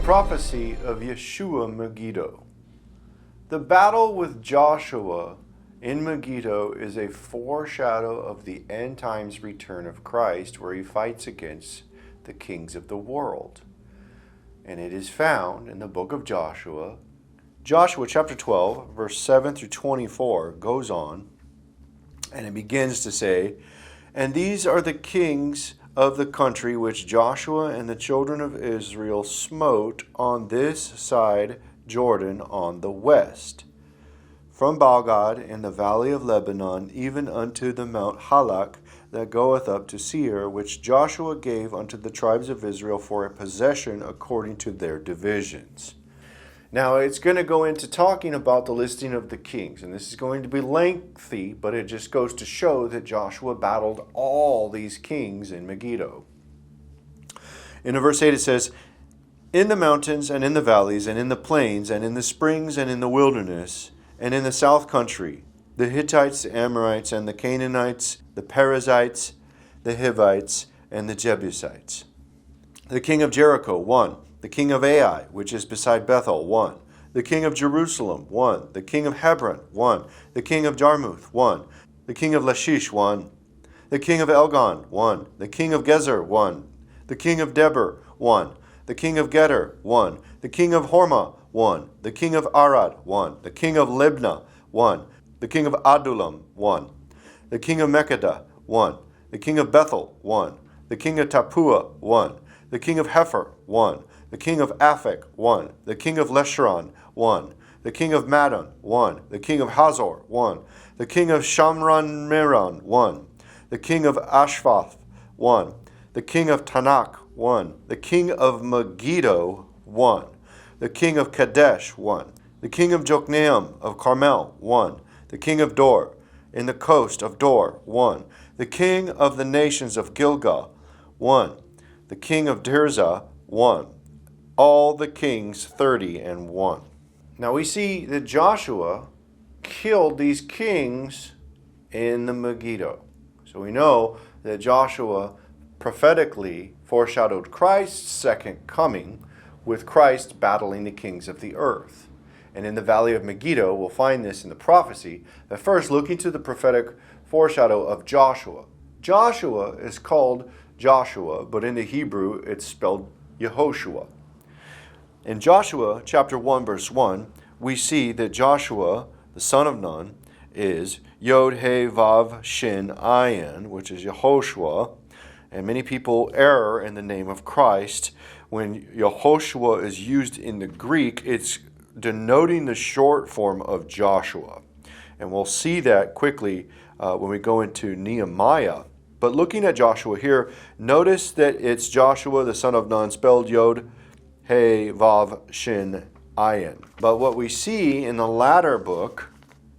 prophecy of Yeshua Megiddo. The battle with Joshua in Megiddo is a foreshadow of the end times return of Christ, where he fights against the kings of the world. And it is found in the book of Joshua. Joshua chapter 12, verse 7 through 24 goes on, and it begins to say, "And these are the kings of the country which Joshua and the children of Israel smote on this side Jordan on the west, from Baalgad in the valley of Lebanon, even unto the Mount Halak that goeth up to Seir, which Joshua gave unto the tribes of Israel for a possession according to their divisions." Now, it's going to go into talking about the listing of the kings, and this is going to be lengthy, but it just goes to show that Joshua battled all these kings in Megiddo. In verse 8 it says, "In the mountains and in the valleys and in the plains and in the springs and in the wilderness and in the south country, the Hittites, the Amorites, and the Canaanites, the Perizzites, the Hivites, and the Jebusites. The king of Jericho, 1. The king of Ai, which is beside Bethel, 1. The king of Jerusalem, 1. The king of Hebron, 1. The king of Jarmuth, 1. The king of Lachish, 1. The king of Elgon, 1. The king of Gezer, 1. The king of Debir, 1. The king of Geder, 1. The king of Hormah, 1. The king of Arad, 1. The king of Libnah, 1. The king of Adullam, 1. The king of Makkedah, 1. The king of Bethel, 1. The king of Tappuah, 1. The king of Hepher, 1. The king of Aphek, 1. The king of Lesharon, 1. The king of Madon, 1. The king of Hazor, 1. The king of Shamron-Meron, 1. The king of Ashvath, 1. The king of Tanakh, 1. The king of Megiddo, 1. The king of Kadesh, 1. The king of Jokneam of Carmel, 1. The king of Dor, in the coast of Dor, 1. The king of the nations of Gilgal, 1. The king of Tirzah, 1. All the kings 30-1. Now we see that Joshua killed these kings in the Megiddo. So we know that Joshua prophetically foreshadowed Christ's second coming, with Christ battling the kings of the earth. And in the valley of Megiddo, we'll find this in the prophecy. But first, looking to the prophetic foreshadow of Joshua. Joshua is called Joshua, but in the Hebrew it's spelled Yehoshua. In Joshua chapter 1, verse 1, we see that Joshua, the son of Nun, is Yod He Vav Shin Ayin, which is Yehoshua. And many people err in the name of Christ. When Yehoshua is used in the Greek, it's denoting the short form of Joshua. And we'll see that quickly when we go into Nehemiah. But looking at Joshua here, notice that it's Joshua, the son of Nun, spelled Yod He Vav Shin Ayin. But what we see in the latter book,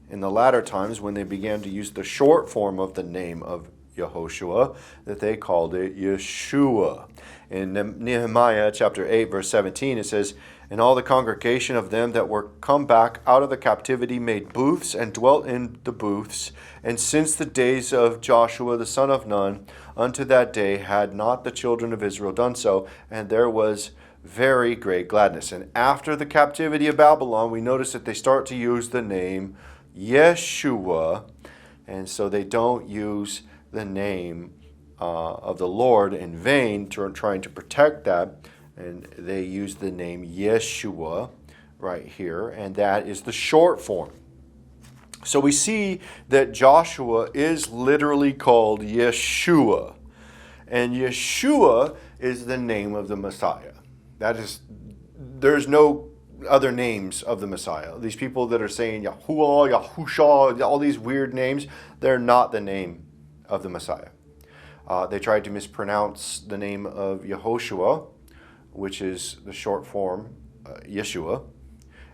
in the latter times when they began to use the short form of the name of Yehoshua, that they called it Yeshua. In Nehemiah chapter 8, verse 17, it says, "And all the congregation of them that were come back out of the captivity made booths and dwelt in the booths. And since the days of Joshua the son of Nun, unto that day had not the children of Israel done so, and there was very great gladness." And after the captivity of Babylon, we notice that they start to use the name Yeshua, and so they don't use the name of the Lord in vain, trying to protect that, and they use the name Yeshua right here, and that is the short form. So we see that Joshua is literally called Yeshua, and Yeshua is the name of the Messiah. There's no other names of the Messiah. These people that are saying Yahuwah, Yahusha, all these weird names, they're not the name of the Messiah. They tried to mispronounce the name of Yehoshua, which is the short form, Yeshua,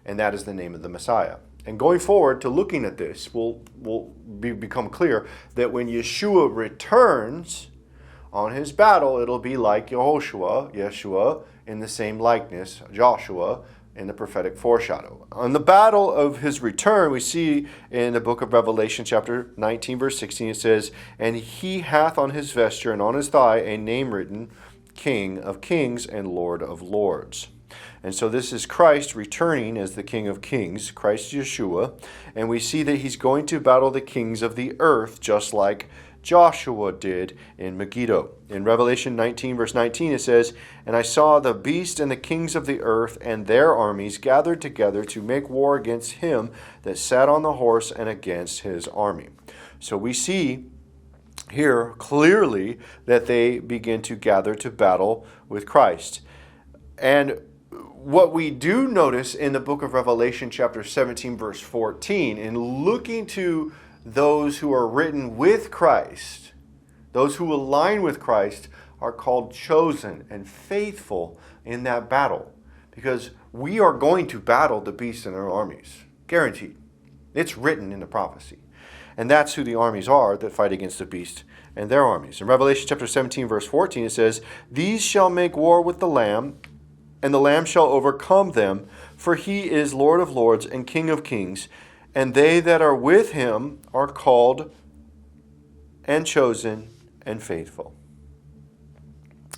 and that is the name of the Messiah. And going forward to looking at this, will become clear that when Yeshua returns on his battle, it'll be like Yeshua, in the same likeness, Joshua, in the prophetic foreshadow. On the battle of his return, we see in the book of Revelation, chapter 19, verse 16, it says, "And he hath on his vesture and on his thigh a name written, King of Kings and Lord of Lords." And so this is Christ returning as the King of Kings, Christ Yeshua. And we see that he's going to battle the kings of the earth, just like Joshua did in Megiddo. In Revelation 19, verse 19, it says, "And I saw the beast and the kings of the earth and their armies gathered together to make war against him that sat on the horse and against his army." So we see here clearly that they begin to gather to battle with Christ. And what we do notice in the book of Revelation, chapter 17, verse 14, in looking to those who are written with Christ, those who align with Christ, are called chosen and faithful in that battle. Because we are going to battle the beast and their armies. Guaranteed. It's written in the prophecy. And that's who the armies are that fight against the beast and their armies. In Revelation chapter 17, verse 14, it says, "These shall make war with the Lamb, and the Lamb shall overcome them, for he is Lord of lords and King of kings. And they that are with him are called and chosen and faithful."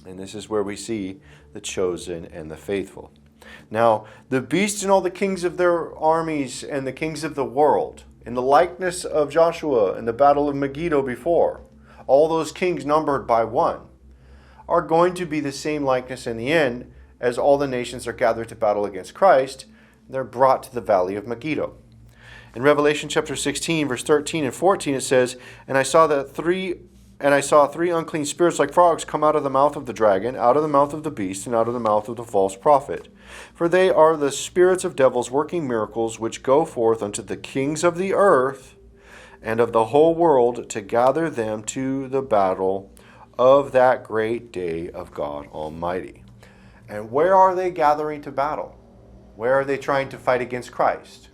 And this is where we see the chosen and the faithful. Now, the beast and all the kings of their armies and the kings of the world, in the likeness of Joshua in the battle of Megiddo before, all those kings numbered by one, are going to be the same likeness in the end as all the nations are gathered to battle against Christ. They're brought to the valley of Megiddo. In Revelation chapter 16, verse 13 and 14, it says, And I saw three unclean spirits like frogs come out of the mouth of the dragon, out of the mouth of the beast, and out of the mouth of the false prophet. For they are the spirits of devils working miracles, which go forth unto the kings of the earth and of the whole world to gather them to the battle of that great day of God Almighty. And where are they gathering to battle? Where are they trying to fight against Christ?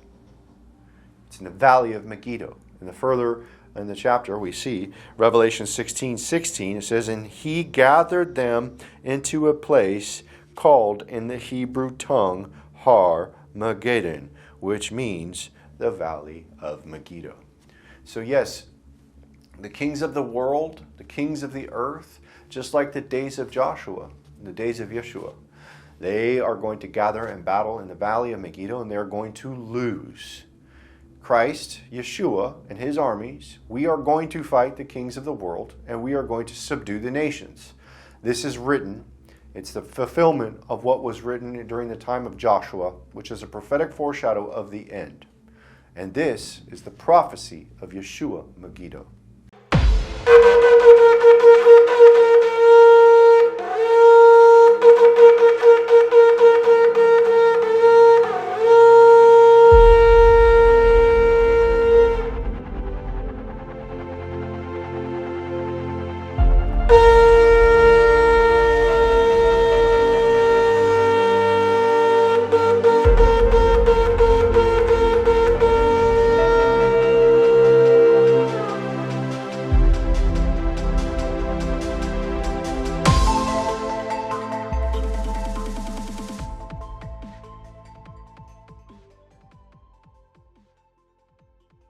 It's in the valley of Megiddo. And further in the chapter we see Revelation 16:16. It says, "And he gathered them into a place called in the Hebrew tongue Har Megiddon," which means the valley of Megiddo. So yes, the kings of the world, the kings of the earth, just like the days of Joshua, the days of Yeshua, they are going to gather and battle in the valley of Megiddo, and they're going to lose. Christ, Yeshua, and his armies, we are going to fight the kings of the world, and we are going to subdue the nations. This is written. It's the fulfillment of what was written during the time of Joshua, which is a prophetic foreshadow of the end. And this is the prophecy of Yeshua Megiddo.